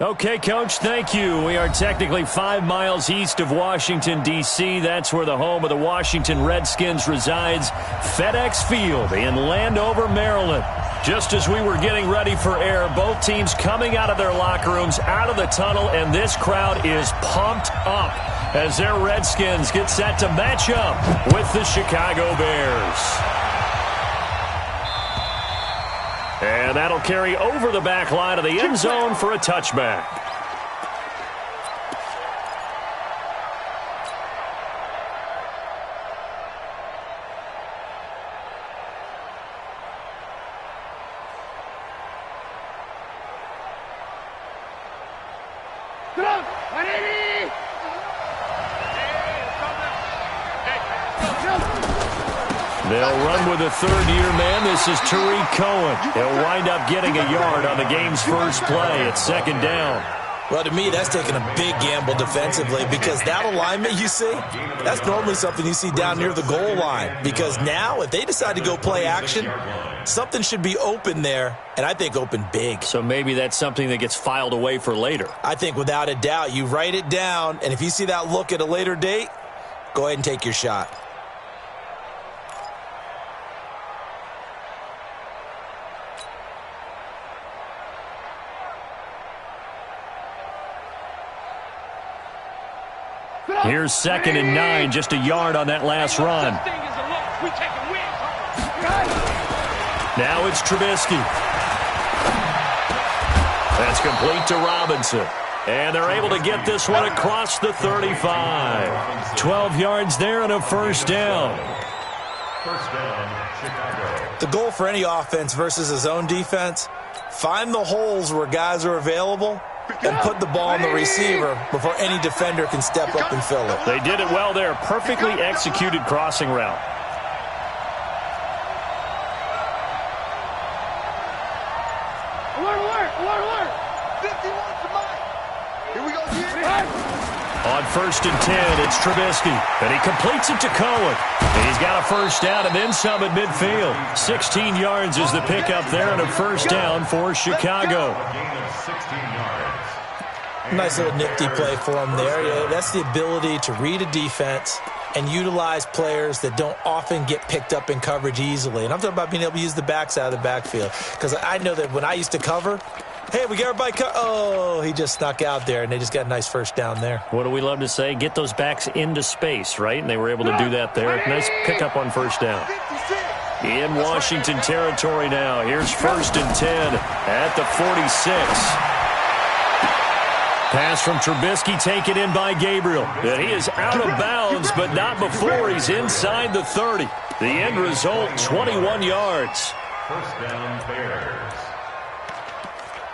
Okay, Coach, thank you. We are technically 5 miles east of Washington, D.C. That's where the home of the Washington Redskins resides, FedEx Field in Landover, Maryland. Just as we were getting ready for air, both teams coming out of their locker rooms, out of the tunnel, and this crowd is pumped up as their Redskins get set to match up with the Chicago Bears. And that'll carry over the back line of the end zone for a touchback. They'll run with a third-year man. This is Tariq Cohen. He'll wind up getting a yard on the game's first play. It's second down. Well, to me, that's taking a big gamble defensively because that alignment you see, that's normally something you see down near the goal line. Because now, if they decide to go play action, something should be open there, and I think open big. So maybe that's something that gets filed away for later. I think without a doubt, you write it down, and if you see that look at a later date, go ahead and take your shot. Here's 2nd and 9, just a yard on that last run. Now it's Trubisky. That's complete to Robinson. And they're able to get this one across the 35. 12 yards there and a first down. First down, Chicago. The goal for any offense versus a zone defense, find the holes where guys are available and put the ball on the receiver before any defender can step up and fill it. They did it well there. Perfectly executed crossing route. Alert. 51 to mine. Here we go, On 1st and 10, it's Trubisky. And he completes it to Cohen. And he's got a first down and then some at midfield. 16 yards is the pickup there and a first down for Chicago. Gain of 16 yards. Nice little nifty play for him there. Yeah, that's the ability to read a defense and utilize players that don't often get picked up in coverage easily. And I'm talking about being able to use the backs out of the backfield. Because I know that when I used to cover, hey, we got everybody oh, he just snuck out there, and they just got a nice first down there. What do we love to say? Get those backs into space, right? And they were able to do that there. Nice pickup on first down. In Washington territory now. Here's 1st and 10 at the 46. Pass from Trubisky taken in by Gabriel. And he is out of bounds, but not before he's inside the 30. The end result, 21 yards. First down, Bears.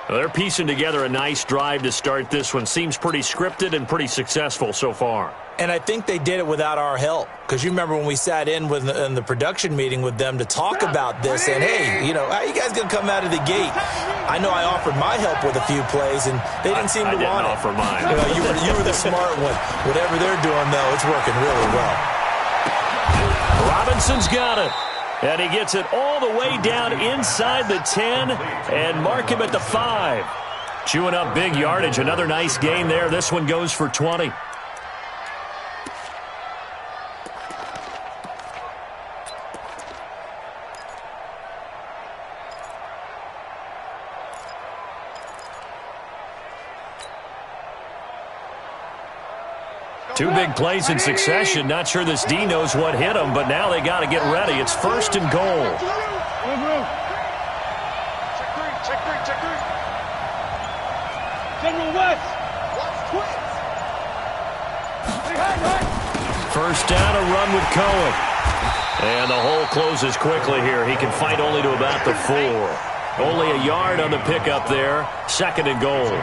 Well, they're piecing together a nice drive to start this one. Seems pretty scripted and pretty successful so far. And I think they did it without our help. Because you remember when we sat in the production meeting with them to talk about this. And, hey, how you guys going to come out of the gate? I know I offered my help with a few plays, and they didn't seem to want it. I didn't offer mine. You were the smart one. Whatever they're doing, though, it's working really well. Robinson's got it. And he gets it all the way down inside the 10 and mark him at the 5. Chewing up big yardage. Another nice gain there. This one goes for 20. Two big plays in succession. Not sure this D knows what hit him, but now they got to get ready. It's 1st and goal. Check three. General West. First down, a run with Cohen. And the hole closes quickly here. He can fight only to about the 4. Only a yard on the pickup there. 2nd and goal.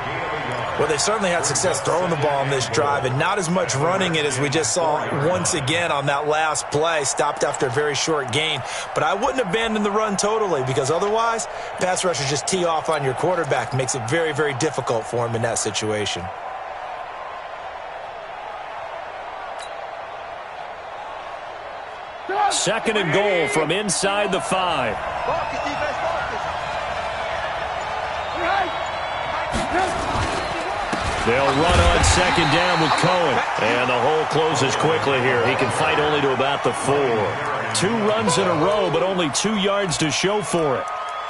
Well, they certainly had success throwing the ball on this drive and not as much running it as we just saw once again on that last play. Stopped after a very short gain. But I wouldn't abandon the run totally because otherwise, pass rushers just tee off on your quarterback. Makes it very, very difficult for him in that situation. Second and goal from inside the 5. They'll run on second down with Cohen. And the hole closes quickly here. He can fight only to about the 4. 2 runs in a row, but only 2 yards to show for it.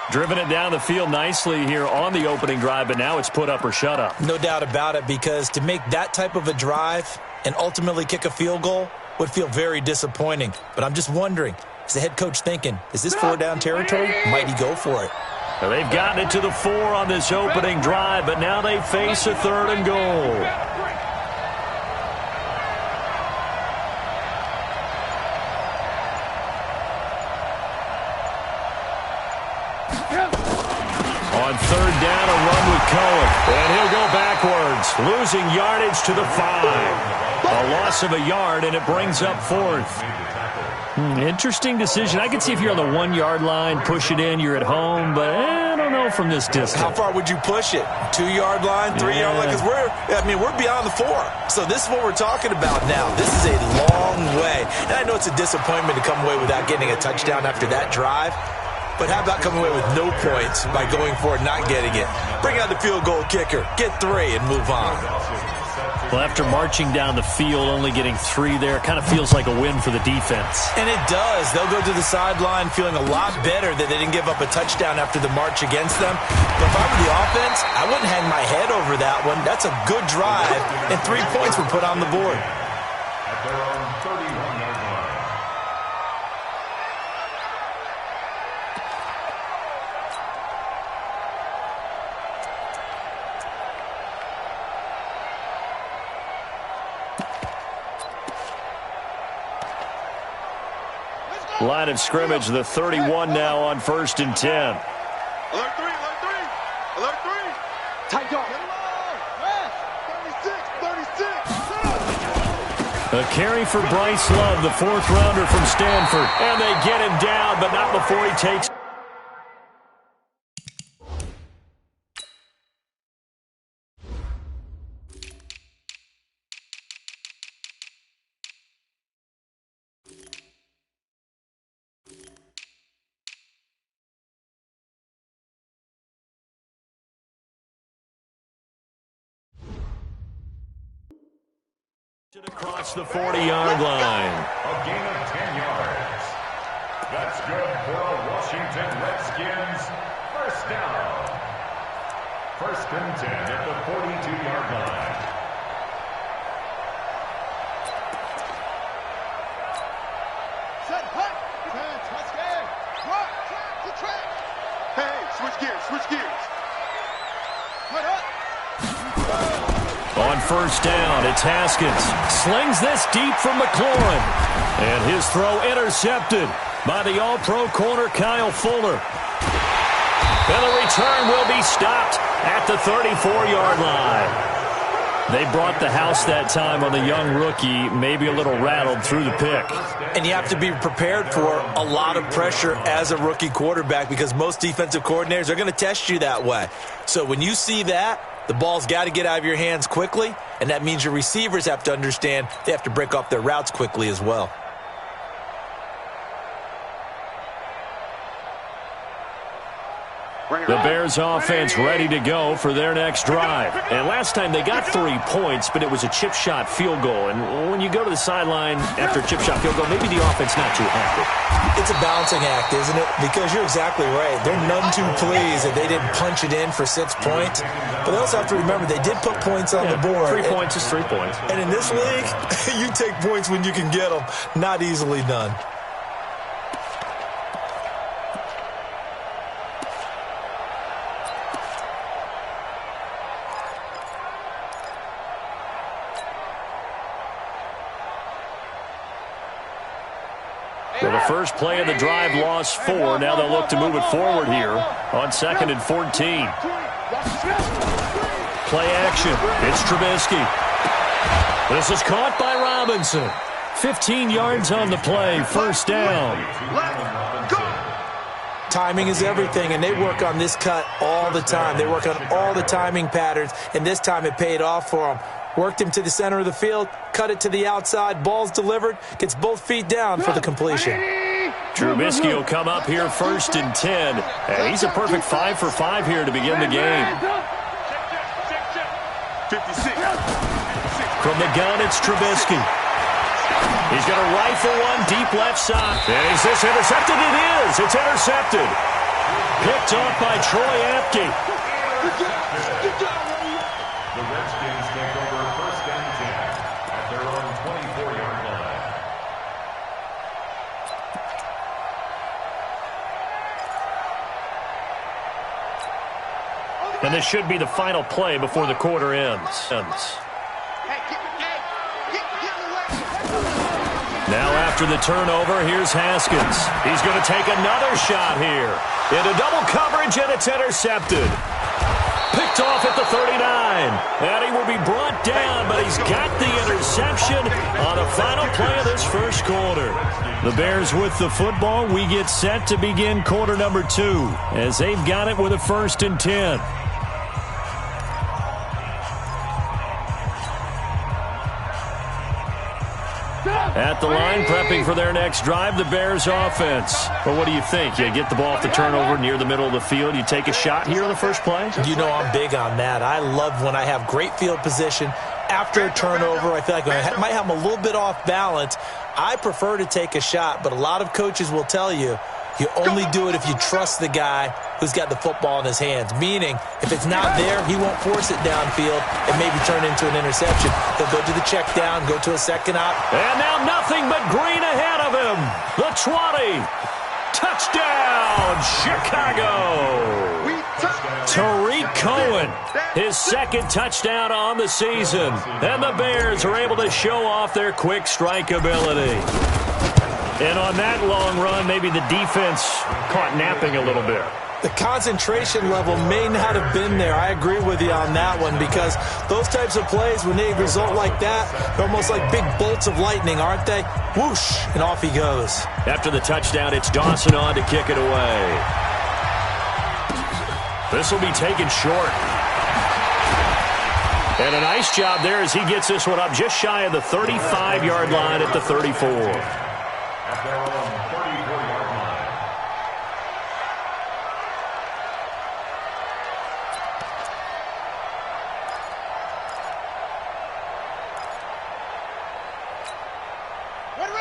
Driven it down the field nicely here on the opening drive, but now it's put up or shut up. No doubt about it, because to make that type of a drive and ultimately kick a field goal would feel very disappointing. But I'm just wondering, is the head coach thinking, is this 4-down territory? Might he go for it? Well, they've gotten it to the 4 on this opening drive, but now they face a 3rd and goal. On 3rd down, a run with Cohen. And he'll go backwards, losing yardage to the 5. A loss of a yard, and it brings up 4th. Interesting decision. I can see if you're on the 1-yard line, push it in, you're at home, but I don't know from this distance. How far would you push it? 2-yard line, 3-yard line? Because we're beyond the 4. So this is what we're talking about now. This is a long way. And I know it's a disappointment to come away without getting a touchdown after that drive. But how about coming away with no points by going for it, not getting it? Bring out the field goal kicker, get 3, and move on. Well, after marching down the field, only getting 3 there, kind of feels like a win for the defense. And it does. They'll go to the sideline feeling a lot better that they didn't give up a touchdown after the march against them. But if I were the offense, I wouldn't hang my head over that one. That's a good drive, and 3 points were put on the board. At their own 31-yard line. Line of scrimmage, the 31 now on 1st and 10. Alert 3, alert 3, alert 3. Tight dog. 36, 36. A carry for Bryce Love, the 4th rounder from Stanford. And they get him down, but not before he takes. Across the 40-yard line. A gain of 10 yards. That's good for a Washington Redskins first down. 1st and 10 at the 42-yard line. Set, hut. Touch game. Rock, track, the track. Hey, switch gears, switch gears. Hut, hut. On 1st down, it's Haskins. Slings this deep from McLaurin. And his throw intercepted by the all-pro corner Kyle Fuller. And the return will be stopped at the 34-yard line. They brought the house that time on the young rookie, maybe a little rattled through the pick. And you have to be prepared for a lot of pressure as a rookie quarterback, because most defensive coordinators are going to test you that way. So when you see that, the ball's got to get out of your hands quickly, and that means your receivers have to understand they have to break off their routes quickly as well. The Bears offense ready to go for their next drive. And last time they got 3 points, but it was a chip shot field goal. And when you go to the sideline after a chip shot field goal, maybe the offense not too happy. It's a balancing act, isn't it? Because you're exactly right. They're none too pleased that they didn't punch it in for 6 points. But they also have to remember they did put points on the board. 3 points is 3 points. And in this league, you take points when you can get them. Not easily done. Well, the first play of the drive lost 4. Now they'll look to move it forward here on 2nd and 14. Play action. It's Trubisky. This is caught by Robinson. 15 yards on the play. 1st down. Timing is everything, and they work on this cut all the time. They work on all the timing patterns, and this time it paid off for them. Worked him to the center of the field, cut it to the outside, ball's delivered, gets both feet down for the completion. Trubisky will come up here 1st and 10. And he's a perfect 5 for 5 here to begin the game. 56. From the gun, it's Trubisky. He's going to rifle one deep left side. And is this intercepted? It is. It's intercepted. Picked off by Troy Apke. The Redskins take over first and 10 at their own 24-yard line. And this should be the final play before the quarter ends. Now after the turnover, here's Haskins. He's going to take another shot here. Into double coverage, and it's intercepted. Picked off at the 39. And he will be brought down, but he's got the interception on the final play of this first quarter. The Bears with the football. We get set to begin quarter number 2 as they've got it with a 1st and 10. At the line, prepping for their next drive, the Bears offense. Well, what do you think? You get the ball off the turnover near the middle of the field. You take a shot here on the first play? You know I'm big on that. I love when I have great field position. After a turnover, I feel like I might have them a little bit off balance. I prefer to take a shot, but a lot of coaches will tell you, you only do it if you trust the guy who's got the football in his hands. Meaning, if it's not there, he won't force it downfield and maybe turn into an interception. He'll go to the check down, go to a second op. And now nothing but green ahead of him. The 20. Touchdown, Chicago. Tariq Cohen, his second touchdown on the season. And the Bears are able to show off their quick strike ability. And on that long run, maybe the defense caught napping a little bit. The concentration level may not have been there. I agree with you on that one because those types of plays, when they result like that, they're almost like big bolts of lightning, aren't they? Whoosh, and off he goes. After the touchdown, it's Dawson on to kick it away. This will be taken short. And a nice job there as he gets this one up just shy of the 35-yard line at the 34. At their own 34-yard line.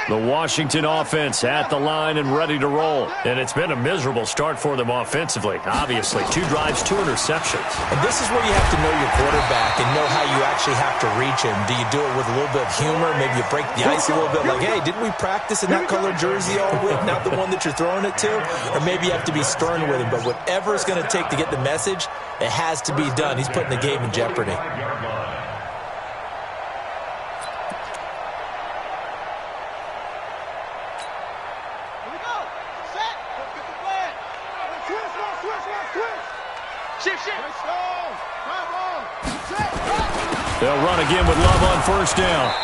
The Washington offense at the line and ready to roll. And it's been a miserable start for them offensively. Obviously, 2 drives, 2 interceptions. And this is where you have to know your quarterback and know how you actually have to reach him. Do you do it with a little bit of humor? Maybe you break the ice a little bit like, hey, didn't we practice in that colored jersey all week? Not the one that you're throwing it to? Or maybe you have to be stern with him. But whatever it's going to take to get the message, it has to be done. He's putting the game in jeopardy. They'll run again with Love on first down.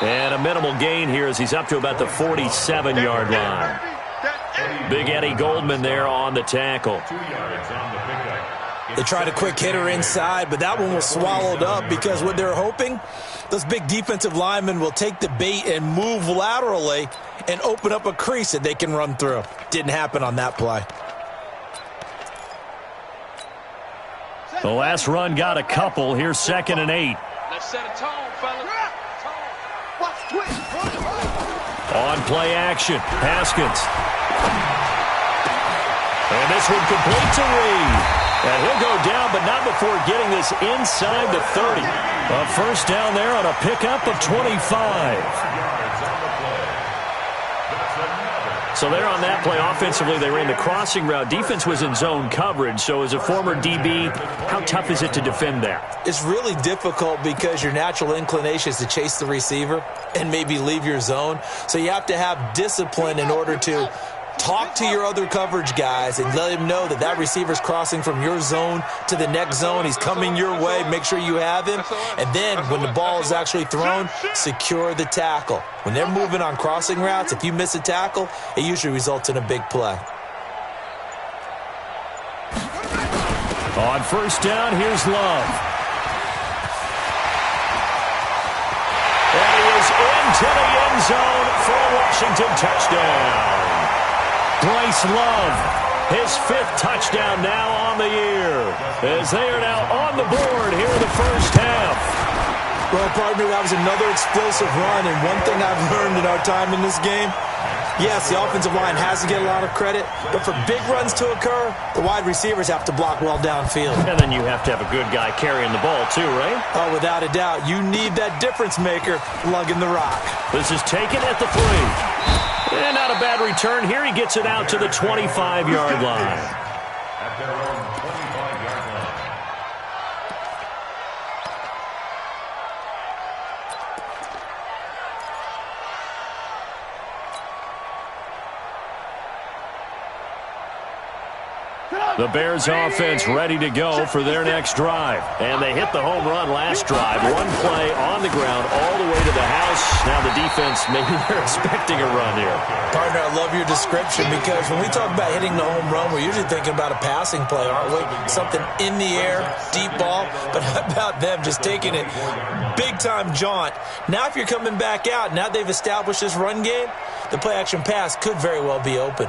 And a minimal gain here as he's up to about the 47-yard line. Big Eddie Goldman there on the tackle. 2 yards on the pickup. They tried a quick hitter inside, but that one was swallowed up because what they're hoping, those big defensive linemen will take the bait and move laterally and open up a crease that they can run through. Didn't happen on that play. The last run got a couple. Here's 2nd and 8. Let's set a tone, fellas. Watch twist. On play action, Haskins. And this one complete to Reed. And he'll go down, but not before getting this inside the 30. A first down there on a pickup of 25. So there on that play, offensively, they ran the crossing route. Defense was in zone coverage. So as a former DB, how tough is it to defend that? It's really difficult because your natural inclination is to chase the receiver and maybe leave your zone. So you have to have discipline in order to talk to your other coverage guys and let him know that that receiver's crossing from your zone to the next zone. He's coming your way. Make sure you have him. And then when the ball is actually thrown, secure the tackle. When they're moving on crossing routes, if you miss a tackle, it usually results in a big play. On first down, here's Love. And he is into the end zone for a Washington touchdown. Bryce Love His 5th touchdown now on the year, as they are now on the board here in the first half. Well, partner, that was another explosive run, and one thing I've learned in our time in this game, yes, the offensive line has to get a lot of credit, but for big runs to occur, the wide receivers have to block well downfield. And then you have to have a good guy carrying the ball too, right? Oh, without a doubt. You need that difference maker lugging the rock. This is taken at the 3. And not a bad return here. He gets it out to the 25-yard line. At their own 25-yard line. The Bears offense ready to go for their next drive. And they hit the home run last drive. One play on the ground all the way to the house. Now the defense, maybe they're expecting a run here. Partner, I love your description because when we talk about hitting the home run, we're usually thinking about a passing play, aren't we? Something in the air, deep ball. But how about them just taking it big-time jaunt? Now if you're coming back out, now they've established this run game, the play-action pass could very well be open.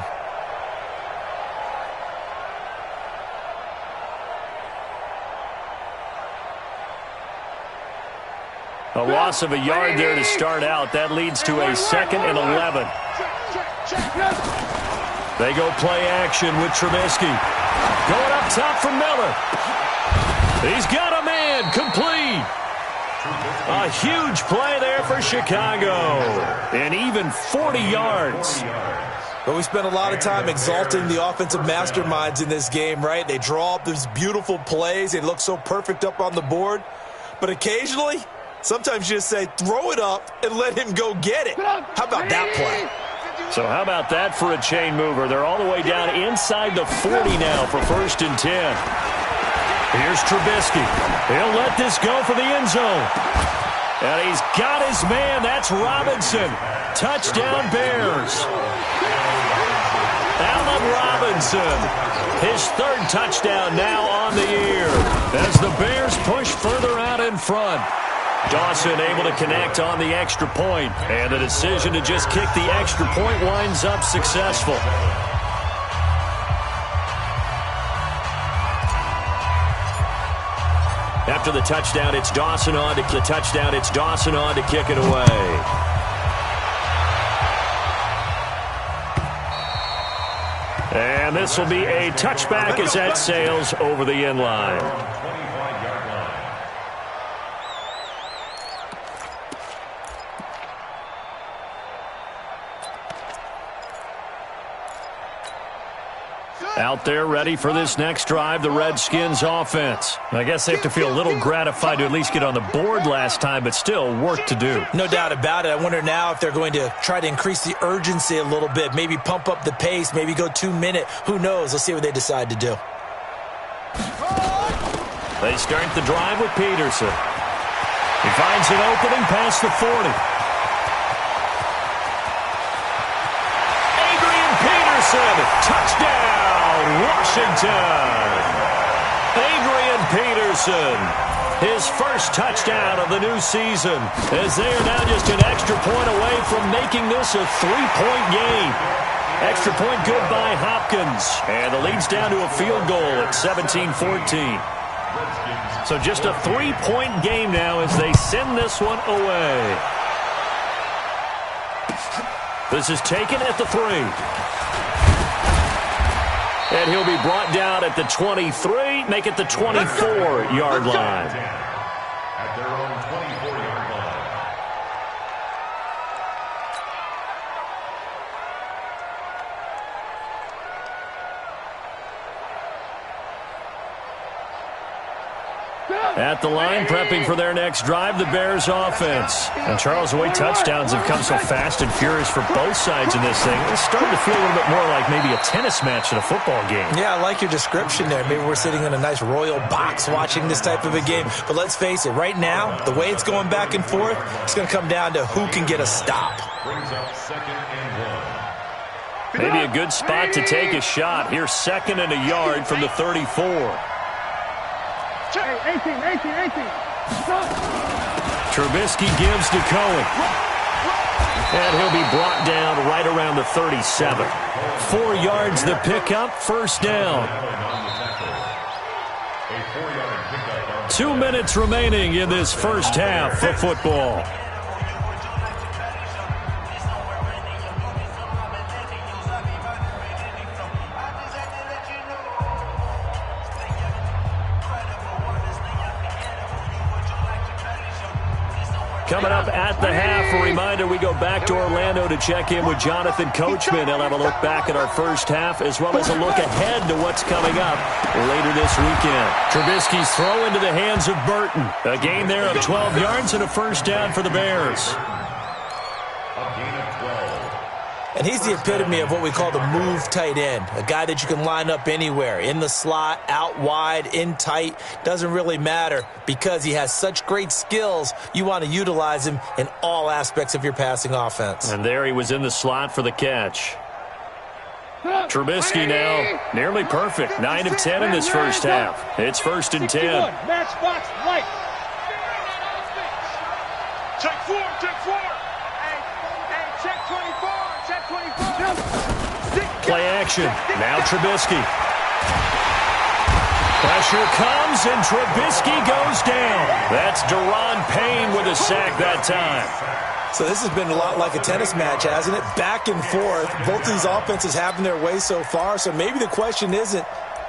A loss of a yard there to start out. That leads to a 2nd and 11. They go play action with Trubisky. Going up top for Miller. He's got a man. Complete. A huge play there for Chicago. And even 40 yards. But we spent a lot of time exalting the offensive masterminds in this game, right? They draw up these beautiful plays. They look so perfect up on the board. But occasionally, sometimes you just say, throw it up and let him go get it. How about that play? So how about that for a chain mover? They're all the way down inside the 40 now for 1st and 10. Here's Trubisky. He'll let this go for the end zone. And he's got his man. That's Robinson. Touchdown Bears. Allen Robinson. His 3rd touchdown now on the year as the Bears push further out in front. Dawson able to connect on the extra point, and the decision to just kick the extra point winds up successful. After the touchdown, it's Dawson on to kick it away. And this will be a touchback as that sails over the end line. Out there ready for this next drive, the Redskins offense. I guess they have to feel a little gratified to at least get on the board last time, but still work to do. No doubt about it. I wonder now if they're going to try to increase the urgency a little bit, maybe pump up the pace, maybe go 2-minute. Who knows? Let's see what they decide to do. They start the drive with Peterson. He finds an opening past the 40. Adrian Peterson, touchdown! Washington. Adrian Peterson, his first touchdown of the new season, as they are now just an extra point away from making this a 3-point game. Extra point good by Hopkins, and the lead's down to a field goal at 17-14. So just a 3-point game now as they send this one away. This is taken at the 3. And he'll be brought down at the 23, make it the 24-yard line. At their own 24-yard line. At the line, prepping for their next drive, the Bears offense. And Charles, the way touchdowns have come so fast and furious for both sides in this thing, it's starting to feel a little bit more like maybe a tennis match in a football game. Yeah, I like your description there. Maybe we're sitting in a nice royal box watching this type of a game. But let's face it, right now, the way it's going back and forth, it's going to come down to who can get a stop. Brings up 2nd and 1. Maybe a good spot to take a shot. Here's 2nd and a yard from the 34. 18. Trubisky gives to Cohen. And he'll be brought down right around around the 37. 4 yards the pickup, first down. 2 minutes remaining in this first half of football. Coming up at the half, a reminder, we go back to Orlando to check in with Jonathan Coachman. He'll have a look back at our first half as well as a look ahead to what's coming up later this weekend. Trubisky's throw into the hands of Burton. A gain there of 12 yards and a first down for the Bears. And he's the epitome of what we call the move tight end, a guy that you can line up anywhere, in the slot, out wide, in tight, doesn't really matter because he has such great skills. You want to utilize him in all aspects of your passing offense. And there he was in the slot for the catch. Trubisky now nearly perfect, 9 of 10 in this first half. It's 1st and 10. Match box right. Check 4, check 4. Hey, check 24. Play action. Now Trubisky. Pressure comes, and Trubisky goes down. That's Daron Payne with a sack that time. So this has been a lot like a tennis match, hasn't it? Back and forth. Both these offenses having their way so far. So maybe the question isn't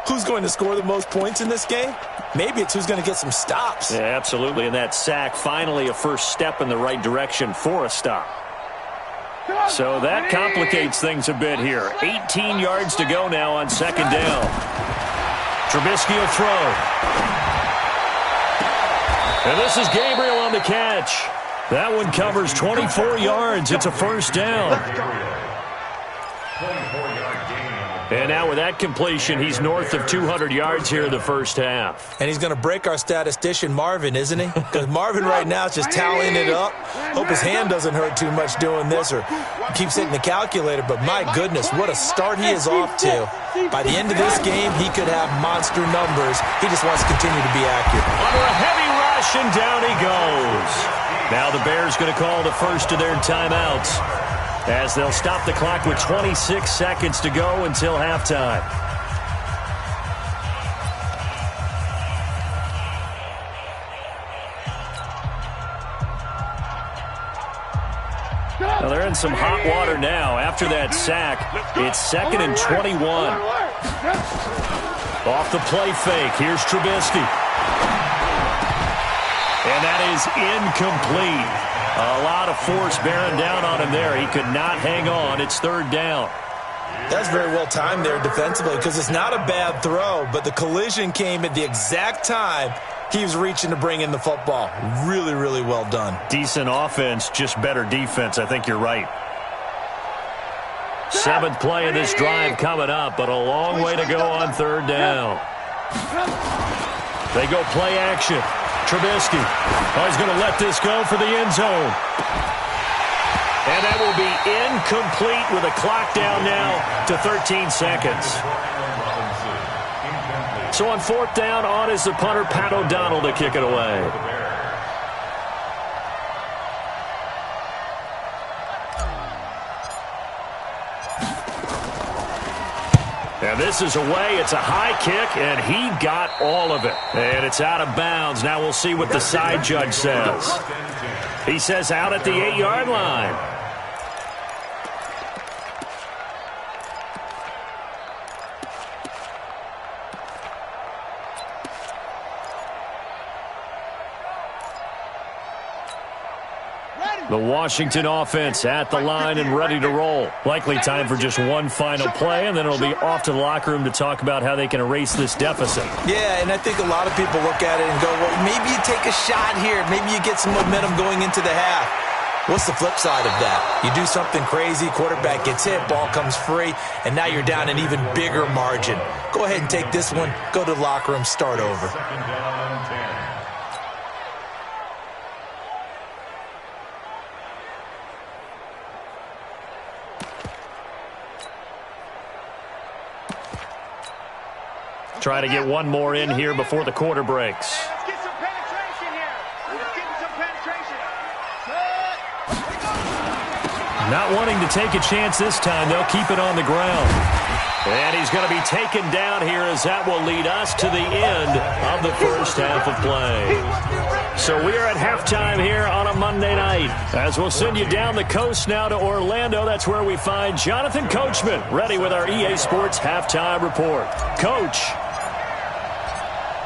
who's going to score the most points in this game. Maybe it's who's going to get some stops. Yeah, absolutely. And that sack, finally a first step in the right direction for a stop. So that complicates things a bit here. 18 yards to go now on 2nd down. Trubisky will throw. And this is Gabriel on the catch. That one covers 24 yards. It's a first down. And now with that completion, he's north of 200 yards here in the first half. And he's going to break our statistician, Marvin, isn't he? Because Marvin right now is just tallying it up. Hope his hand doesn't hurt too much doing this or keeps hitting the calculator. But my goodness, what a start he is off to. By the end of this game, he could have monster numbers. He just wants to continue to be accurate. Under a heavy rush, and down he goes. Now the Bears going to call the first of their timeouts, as they'll stop the clock with 26 seconds to go until halftime. Now they're in some hot water now. After that sack, it's 2nd and 21. Off the play fake, here's Trubisky. And that is incomplete. A lot of force bearing down on him there. He could not hang on. It's 3rd down. That's very well timed there defensively because it's not a bad throw, but the collision came at the exact time he was reaching to bring in the football. Really, really well done. Decent offense, just better defense. I think you're right. 7th play of this drive coming up, but a long way to go on 3rd down. They go play action. Trubisky. Oh, he's going to let this go for the end zone. And that will be incomplete with a clock down now to 13 seconds. So on 4th down, on is the punter, Pat O'Donnell, to kick it away. And this is away. It's a high kick, and he got all of it. And it's out of bounds. Now we'll see what the side judge says. He says out at the 8-yard line. The Washington offense at the line and ready to roll. Likely time for just one final play, and then it'll be off to the locker room to talk about how they can erase this deficit. Yeah, and I think a lot of people look at it and go, well, maybe you take a shot here. Maybe you get some momentum going into the half. What's the flip side of that? You do something crazy, quarterback gets hit, ball comes free, and now you're down an even bigger margin. Go ahead and take this one, go to the locker room, start over. Try to get one more in here before the quarter breaks. Let's get some penetration here. Let's get some penetration. Not wanting to take a chance this time, they'll keep it on the ground. And he's going to be taken down here as that will lead us to the end of the first half of play. So we are at halftime here on a Monday night. As we'll send you down the coast now to Orlando, that's where we find Jonathan Coachman ready with our EA Sports halftime report. Coach.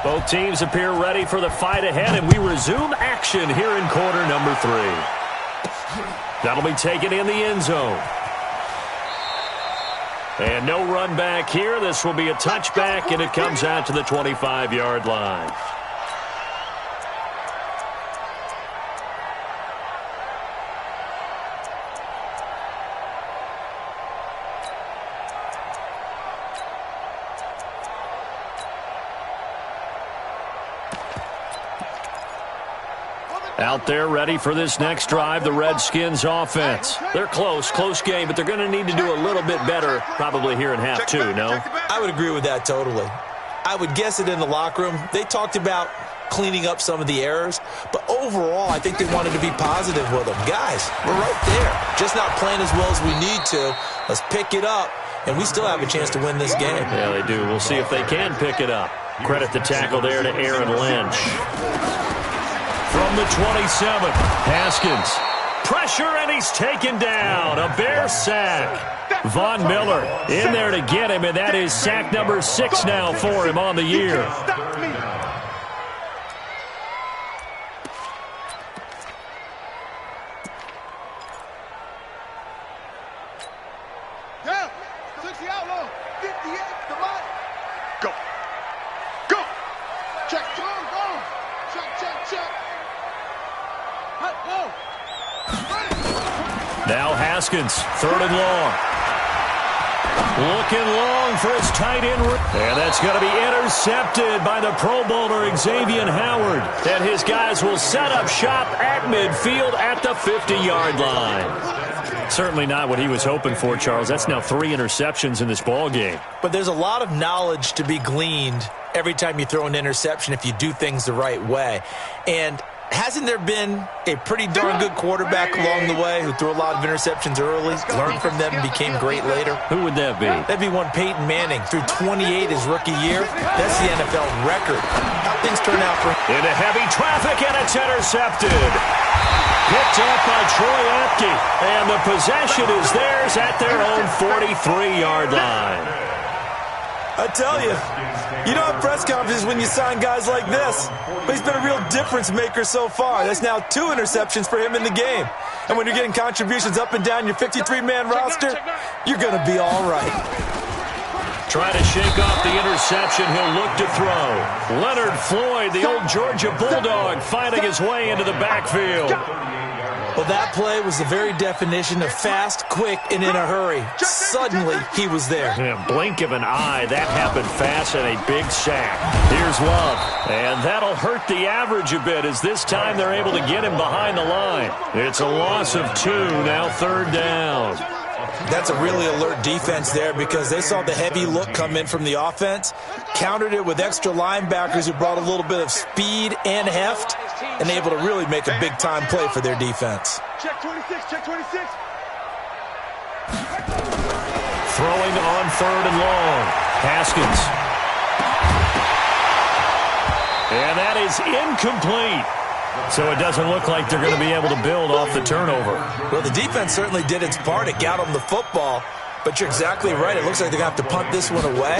Both teams appear ready for the fight ahead, and we resume action here in quarter number 3. That'll be taken in the end zone. And no run back here. This will be a touchback, and it comes out to the 25-yard line. Out there ready for this next drive, the Redskins offense. They're close game, but they're going to need to do a little bit better probably here in half 2, no? I would agree with that totally. I would guess it in the locker room. They talked about cleaning up some of the errors, but overall, I think they wanted to be positive with them. Guys, we're right there, just not playing as well as we need to. Let's pick it up, and we still have a chance to win this game. Yeah, they do. We'll see if they can pick it up. Credit the tackle there to Aaron Lynch. From the 27, Haskins. Pressure, and he's taken down. A Bear sack. Von Miller in there to get him, and that is sack number 6 now for him on the year. Now Haskins, 3rd and long. Looking long for his tight end. And that's going to be intercepted by the Pro Bowler Xavier Howard. And his guys will set up shop at midfield at the 50-yard line. Certainly not what he was hoping for, Charles. That's now 3 interceptions in this ball game. But there's a lot of knowledge to be gleaned every time you throw an interception if you do things the right way. And hasn't there been a pretty darn good quarterback along the way who threw a lot of interceptions early, learned from them, and became great later? Who would that be? That'd be one Peyton Manning, threw 28 his rookie year. That's the NFL record. How things turn out for him. Into heavy traffic, and it's intercepted. Picked up by Troy Apke, and the possession is theirs at their own 43-yard line. I tell you, you don't have press conferences when you sign guys like this. But he's been a real difference maker so far. That's now 2 interceptions for him in the game. And when you're getting contributions up and down your 53-man roster, you're going to be all right. Trying to shake off the interception, he'll look to throw. Leonard Floyd, the old Georgia Bulldog, finding his way into the backfield. Well, that play was the very definition of fast, quick, and in a hurry. Suddenly, he was there. Yeah, blink of an eye, that happened fast, and a big sack. Here's Love, and that'll hurt the average a bit as this time they're able to get him behind the line. It's a loss of 2, now 3rd down. That's a really alert defense there because they saw the heavy look come in from the offense, countered it with extra linebackers who brought a little bit of speed and heft, and able to really make a big-time play for their defense. Check 26, check 26. Throwing on 3rd and long. Haskins. And that is incomplete. So it doesn't look like they're going to be able to build off the turnover. Well, the defense certainly did its part. It got them the football. But you're exactly right. It looks like they're going to have to punt this one away.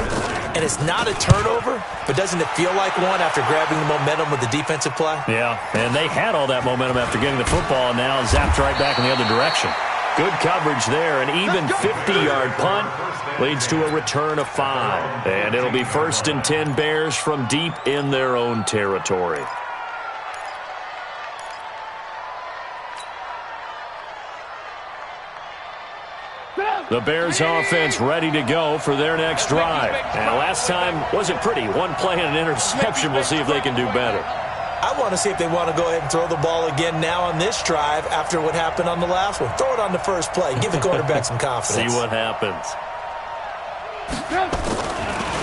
And it's not a turnover, but doesn't it feel like one after grabbing the momentum with the defensive play? Yeah, and they had all that momentum after getting the football, and now zapped right back in the other direction. Good coverage there. An even 50-yard punt leads to a return of 5. And it'll be 1st and 10 Bears from deep in their own territory. The Bears offense ready to go for their next drive. And last time wasn't pretty. One play and an interception. We'll see if they can do better. I want to see if they want to go ahead and throw the ball again now on this drive after what happened on the last one. Throw it on the first play. Give the quarterback some confidence. See what happens.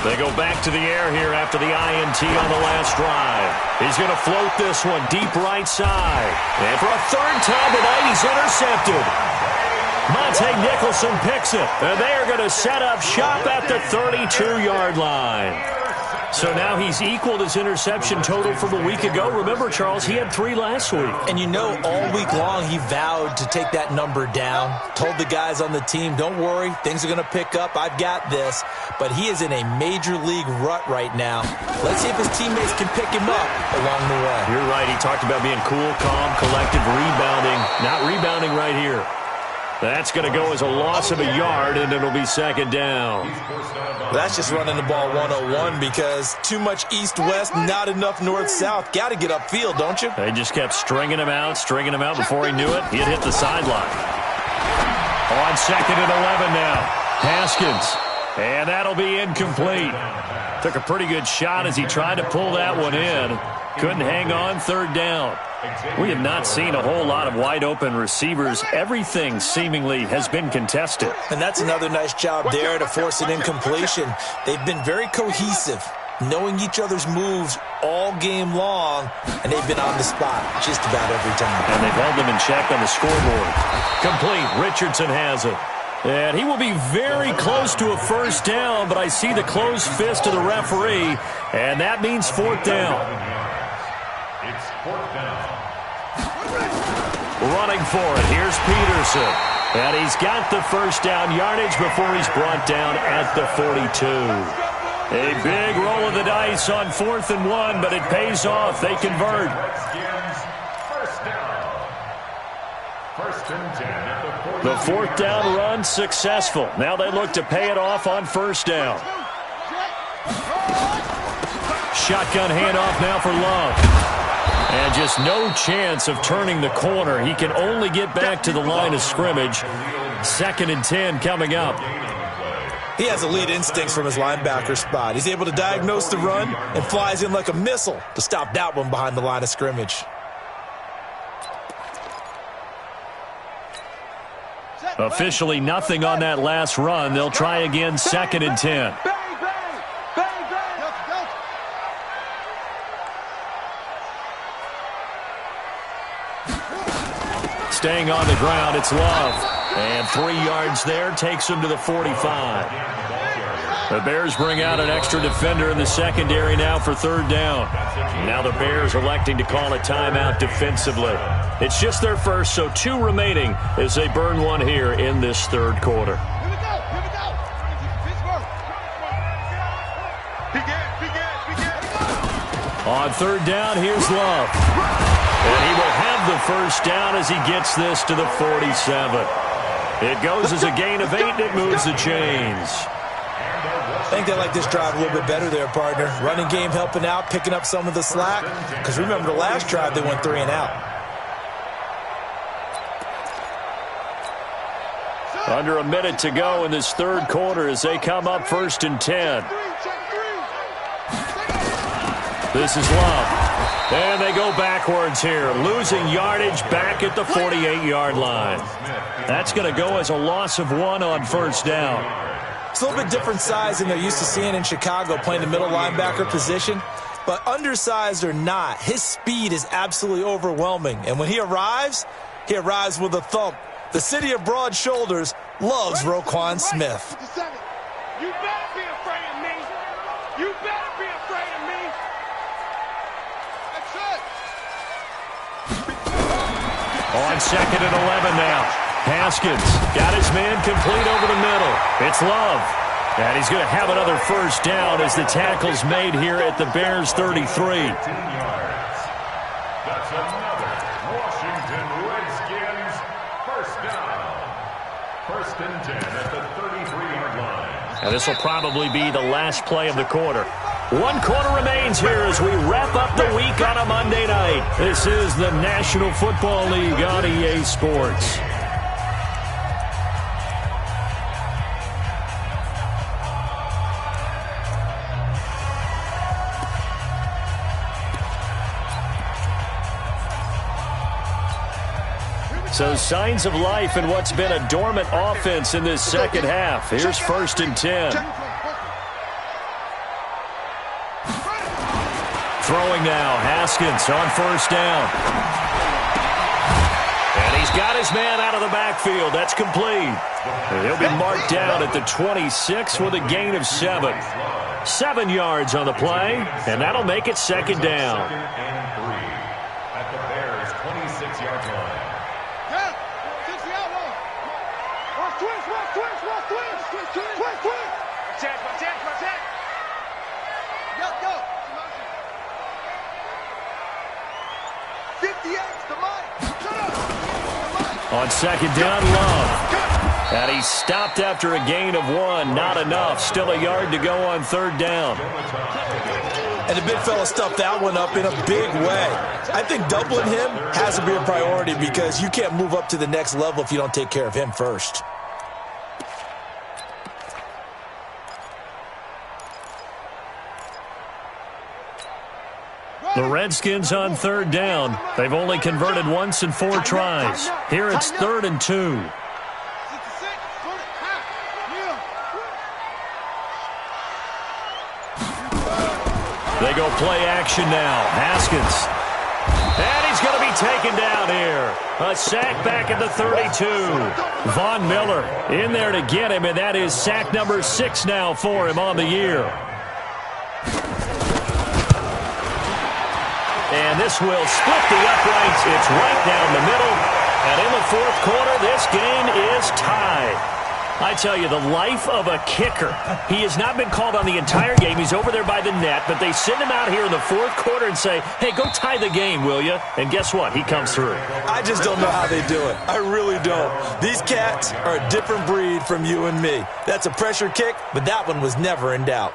They go back to the air here after the INT on the last drive. He's going to float this one deep right side. And for a 3rd time tonight, he's intercepted. Monte Nicholson picks it, and they are going to set up shop at the 32-yard line. So now he's equaled his interception total from a week ago. Remember, Charles, he had 3 last week. And you know, all week long he vowed to take that number down, told the guys on the team, don't worry, things are going to pick up, I've got this. But he is in a major league rut right now. Let's see if his teammates can pick him up along the way. You're right, he talked about being cool, calm, collective, rebounding. Not rebounding right here. That's going to go as a loss of a yard, and it'll be second down. That's just running the ball 101 because too much east-west, not enough north-south. Got to get upfield, don't you? They just kept stringing him out before he knew it. He had hit the sideline. On second and 11 now. Haskins. And that'll be incomplete. Took a pretty good shot as he tried to pull that one in. Couldn't hang on, third down. We have not seen a whole lot of wide-open receivers. Everything seemingly has been contested. And that's another nice job there to force an incompletion. They've been very cohesive, knowing each other's moves all game long, and they've been on the spot just about every time. And they've held them in check on the scoreboard. Complete. Richardson has it. And he will be very close to a first down, but I see the closed fist of the referee, and that means fourth down. It's fourth down. Running for it, here's Peterson. And he's got the first down yardage before he's brought down at the 42. A big roll of the dice on 4th and 1, but it pays off. They convert. Redskins, first down. First and 10 at the 42. The fourth down run successful. Now they look to pay it off on first down. Shotgun handoff now for Love. And just no chance of turning the corner. He can only get back to the line of scrimmage. 2nd and 10 coming up. He has elite instincts from his linebacker spot. He's able to diagnose the run and flies in like a missile to stop that one behind the line of scrimmage. Officially nothing on that last run. They'll try again, 2nd and 10. Staying on the ground, it's Love. And 3 yards there takes him to the 45. The Bears bring out an extra defender in the secondary now for third down. Now the Bears electing to call a timeout defensively. It's just their first, so 2 remaining as they burn one here in this third quarter. Here we go. Begin. On third down, here's Love. And he will have the first down as he gets this to the 47. It goes as a gain of 8, and it moves the chains. I think they like this drive a little bit better there, partner. Running game helping out, picking up some of the slack. Because remember, the last drive they went 3 and out. Under a minute to go in this third quarter as they come up 1st and 10. This is Love. And they go backwards here, losing yardage back at the 48-yard line. That's going to go as a loss of 1 on first down. It's a little bit different size than they're used to seeing in Chicago, playing the middle linebacker position. But undersized or not, his speed is absolutely overwhelming. And when he arrives with a thump. The city of broad shoulders loves Roquan Smith. You better be afraid of me. You better be afraid of me. That's it. On 2nd and 11 now. Haskins got his man complete over the middle. It's Love. And he's going to have another first down as the tackle's made here at the Bears 33. 15 yards. That's another Washington Redskins first down. 1st and 10 at the 33-yard line. And this will probably be the last play of the quarter. 1 quarter remains here as we wrap up the week on a Monday night. This is the National Football League on EA Sports. So signs of life in what's been a dormant offense in this second half. Here's 1st and 10. Throwing now, Haskins on first down. And he He's got his man out of the backfield. That's complete. And he'll be marked down at the 26 with a gain of 7. 7 yards on the play, and that'll make it second down. Second and 3 at the Bears' 26-yard line. On second down, Love. And he stopped after a gain of 1. Not enough. Still a yard to go on third down. And the big fella stuffed that one up in a big way. I think doubling him has to be a priority because you can't move up to the next level if you don't take care of him first. The Redskins on third down. They've only converted once in 4 tries. Here it's 3rd and 2. They go play action now. Haskins. And he's going to be taken down here. A sack back at the 32. Von Miller in there to get him, and that is sack number 6 now for him on the year. And this will split the uprights. It's right down the middle. And in the fourth quarter, this game is tied. I tell you, the life of a kicker. He has not been called on the entire game. He's over there by the net, but they send him out here in the fourth quarter and say, hey, go tie the game, will you? And guess what? He comes through. I just don't know how they do it. I really don't. These cats are a different breed from you and me. That's a pressure kick, but that one was never in doubt.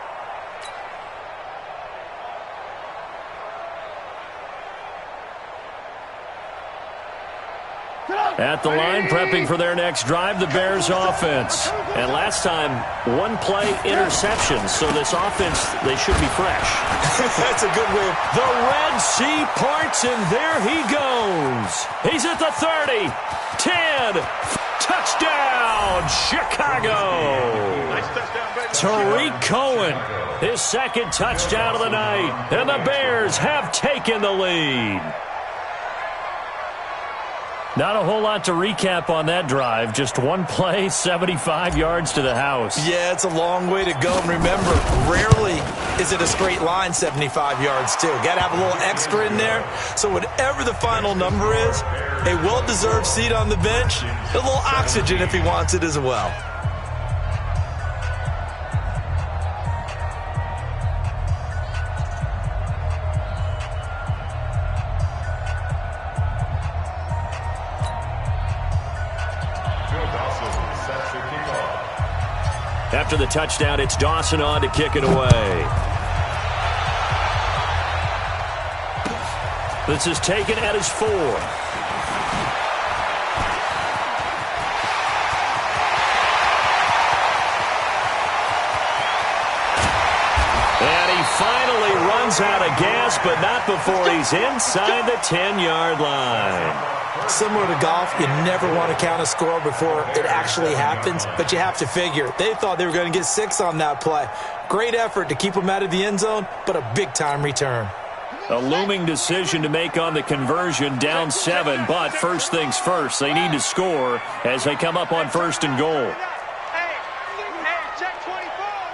At the line, prepping for their next drive, the Bears offense. And last time, 1 play interception. So this offense, they should be fresh. That's a good way. The Red Sea parts, and there he goes. He's at the 30, 10, touchdown, Chicago. Tariq Cohen, his second touchdown of the night. And the Bears have taken the lead. Not a whole lot to recap on that drive. Just 1 play, 75 yards to the house. Yeah, it's a long way to go. And remember, rarely is it a straight line 75 yards, too. Got to have a little extra in there. So whatever the final number is, a well-deserved seat on the bench, a little oxygen if he wants it as well. After the touchdown, it's Dawson on to kick it away. This is taken at his 4. And he finally runs out of gas, but not before he's inside the 10-yard line. Similar to golf, you never want to count a score before it actually happens, but you have to figure. They thought they were going to get 6 on that play. Great effort to keep them out of the end zone, but a big-time return. A looming decision to make on the conversion, down 7, but first things first, they need to score as they come up on 1st and goal. Hey, check 24,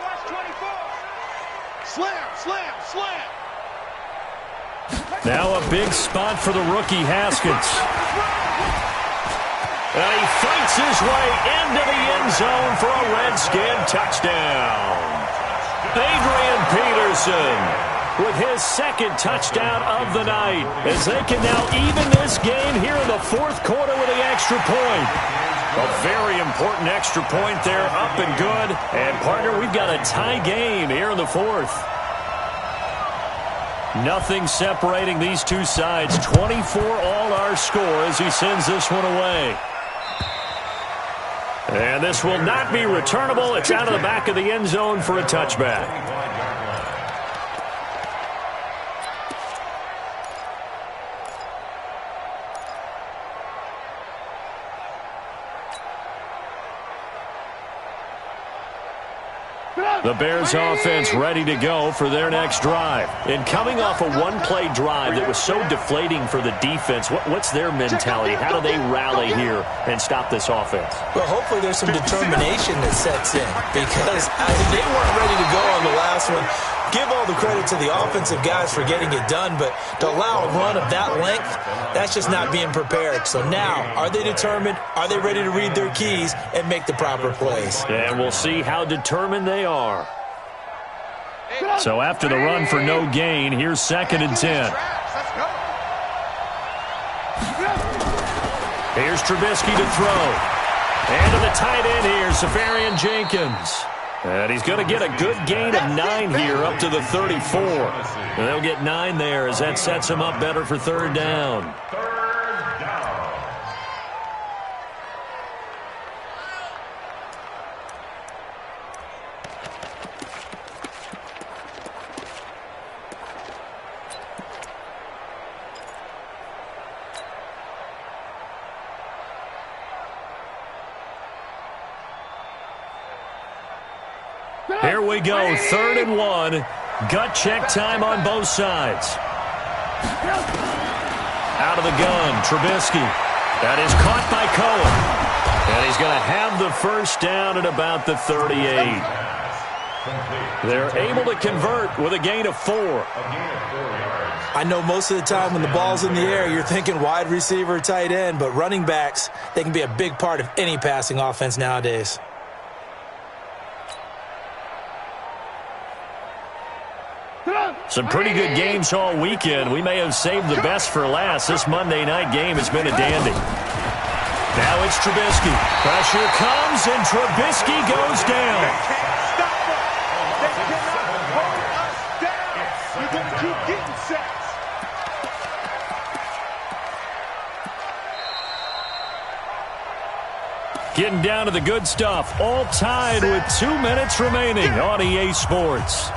watch 24. Slam, slam, slam. Now a big spot for the rookie Haskins. And he fights his way into the end zone for a Redskin touchdown. Adrian Peterson with his second touchdown of the night as they can now even this game here in the fourth quarter with the extra point. A very important extra point there, up and good. And, partner, we've got a tie game here in the fourth. Nothing separating these two sides. 24 all our score as he sends this one away. And this will not be returnable. It's out of the back of the end zone for a touchback. The Bears offense ready to go for their next drive. And coming off a one-play drive that was so deflating for the defense, what's their mentality? How do they rally here and stop this offense? Well, hopefully there's some determination that sets in because they weren't ready to go on the last one. Give all the credit to the offensive guys for getting it done, but to allow a run of that length, that's just not being prepared. So now, are they determined? Are they ready to read their keys and make the proper plays? And we'll see how determined they are. So after the run for no gain, here's 2nd and 10. Here's Trubisky to throw. And to the tight end here, Safarian Jenkins. And he's going to get a good gain of 9 here up to the 34. And they'll get 9 there as that sets him up better for 3rd down. Here we go, 3rd and 1. Gut check time on both sides. Out of the gun, Trubisky. That is caught by Cohen. And he's going to have the first down at about the 38. They're able to convert with a gain of 4. I know most of the time when the ball's in the air, you're thinking wide receiver, tight end, but running backs, they can be a big part of any passing offense nowadays. Some pretty good games all weekend. We may have saved the best for last. This Monday night game has been a dandy. Now it's Trubisky. Pressure comes, and Trubisky goes down. They cannot hold us down. We're going to keep getting sacks. Getting down to the good stuff. All tied with 2 minutes remaining on EA Sports.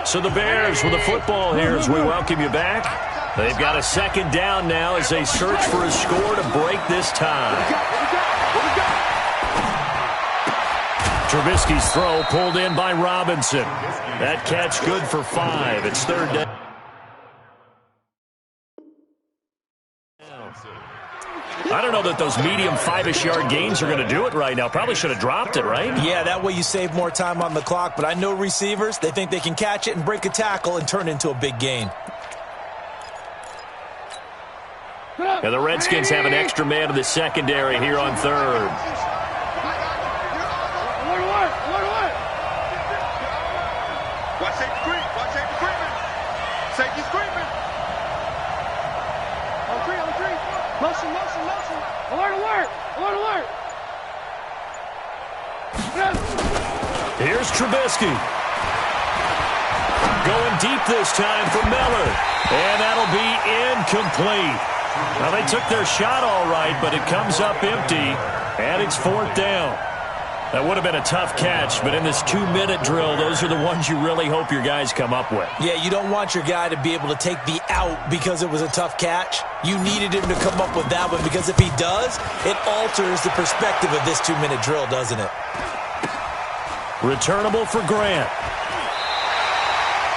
So the Bears with the football here as we welcome you back. They've got a 2nd down now as they search for a score to break this tie. Trubisky's throw pulled in by Robinson. That catch good for 5. It's 3rd down. I don't know that those medium 5-ish yard gains are going to do it right now. Probably should have dropped it, right? Yeah, that way you save more time on the clock. But I know receivers, they think they can catch it and break a tackle and turn it into a big gain. And the Redskins have an extra man in the secondary here on 3rd. Watch safety screen. Watch safety screaming. Safety screaming. On 3, on 3. Motion, motion, motion. Alert, alert. Alert, alert. Here's Trubisky. Going deep this time for Miller. And that'll be incomplete. Now, they took their shot all right, but it comes up empty, and it's 4th down. That would have been a tough catch, but in this 2-minute drill, those are the ones you really hope your guys come up with. Yeah, you don't want your guy to be able to take the out because it was a tough catch. You needed him to come up with that one because if he does, it alters the perspective of this 2-minute drill, doesn't it? Returnable for Grant.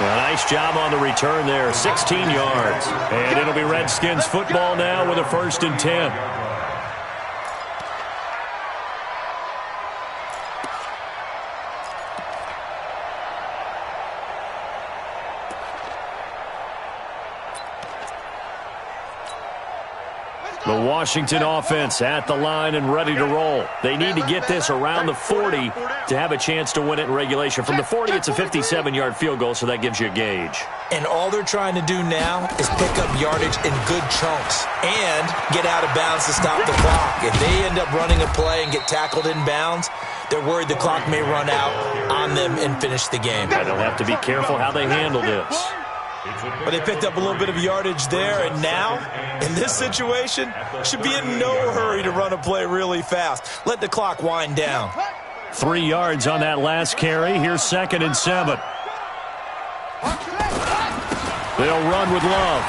A nice job on the return there, 16 yards. And it'll be Redskins football now with a 1st and 10. The Washington offense at the line and ready to roll. They need to get this around the 40 to have a chance to win it in regulation. From the 40, it's a 57-yard field goal, so that gives you a gauge. And all they're trying to do now is pick up yardage in good chunks and get out of bounds to stop the clock. If they end up running a play and get tackled in bounds, they're worried the clock may run out on them and finish the game. And they'll have to be careful how they handle this. But they picked up a little bit of yardage there, and now, in this situation, should be in no hurry to run a play really fast. Let the clock wind down. 3 yards on that last carry. Here's 2nd and 7. They'll run with Love.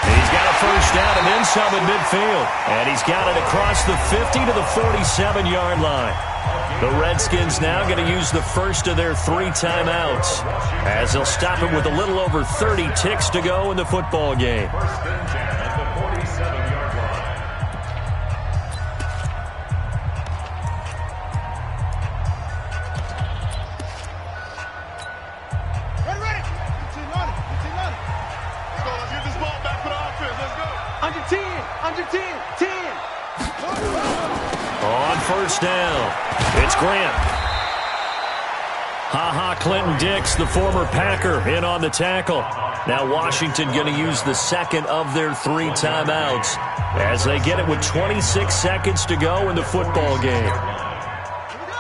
He's got a 1st First down and then some at midfield. And he's got it across the 50 to the 47-yard line. The Redskins now going to use the first of their 3 timeouts as they'll stop it with a little over 30 ticks to go in the football game. First and 10 at the 47-yard line. Ready. 15 on it. Let's go. Let's get this ball back for the offense. Let's go. Under 10. 10. On first down, it's Grant. Clinton-Dix, the former Packer, in on the tackle. Now Washington going to use the second of their 3 timeouts as they get it with 26 seconds to go in the football game.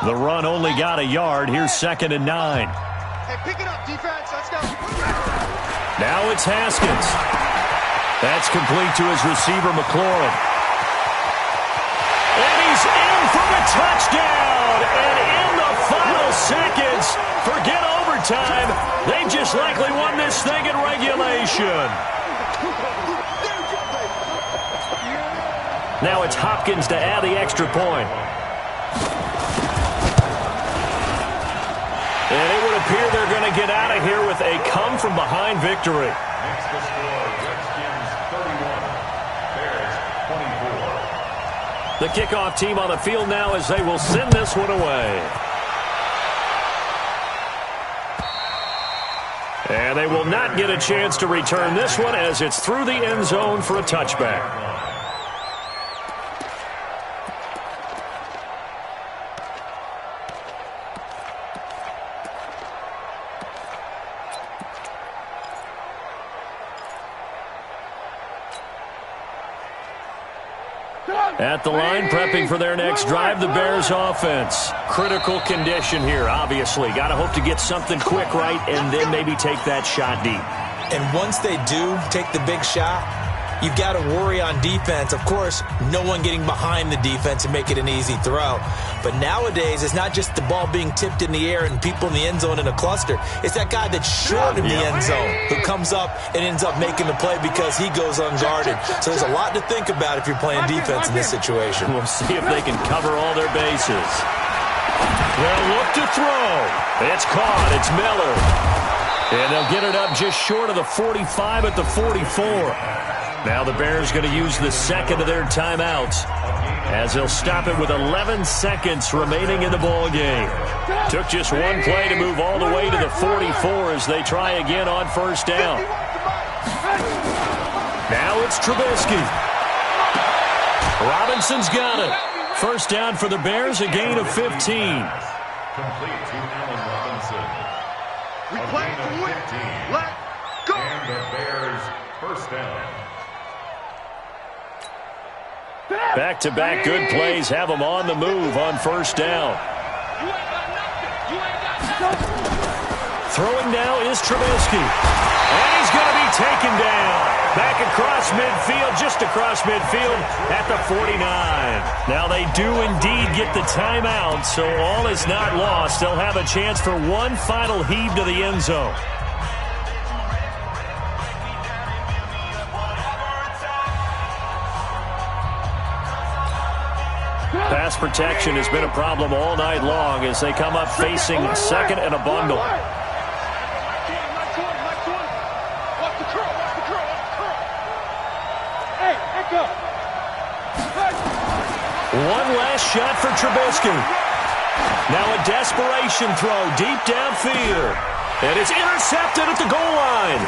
The run only got a yard. Here's 2nd and 9. Hey, pick it up, defense. Let's go. Now it's Haskins. That's complete to his receiver, McLaurin. And he's in for the touchdown. And in the final seconds, forget overtime. They just likely won this thing in regulation. Now it's Hopkins to add the extra point. And it would appear they're going to get out of here with a come-from-behind victory. Makes the score Redskins 31, Bears 24. The kickoff team on the field now as they will send this one away. And they will not get a chance to return this one as it's through the end zone for a touchback. At the line, prepping for their next drive, the Bears offense. Critical condition here, obviously. Got to hope to get something quick right and then maybe take that shot deep. And once they do take the big shot, you've got to worry on defense. Of course, no one getting behind the defense and make it an easy throw. But nowadays, it's not just the ball being tipped in the air and people in the end zone in a cluster. It's that guy that's short in the end zone who comes up and ends up making the play because he goes unguarded. So there's a lot to think about if you're playing defense in this situation. We'll see if they can cover all their bases. They'll look to throw. It's caught. It's Miller. And they'll get it up just short of the 45 at the 44. Now the Bears going to use the second of their timeouts as they'll stop it with 11 seconds remaining in the ball game. Took just one play to move all the way to the 44 as they try again on first down. Now it's Trubisky. Robinson's got it. First down for the Bears, a gain of 15. Complete to Allen Robinson. We play to win. Let go. And the Bears first down. Back-to-back good plays have them on the move on first down. Throwing now is Trubisky. And he's going to be taken down. Back across midfield, just across midfield at the 49. Now they do indeed get the timeout, so all is not lost. They'll have a chance for one final heave to the end zone. Pass protection has been a problem all night long as they come up facing second and a bundle. One last shot for Trubisky. Now a desperation throw deep downfield. And it's intercepted at the goal line.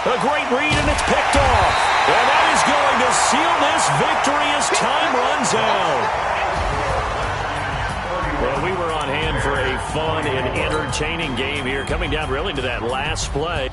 A great read, and it's picked off. And that is going to seal this victory as time runs out. Well, we were on hand for a fun and entertaining game here, coming down really to that last play.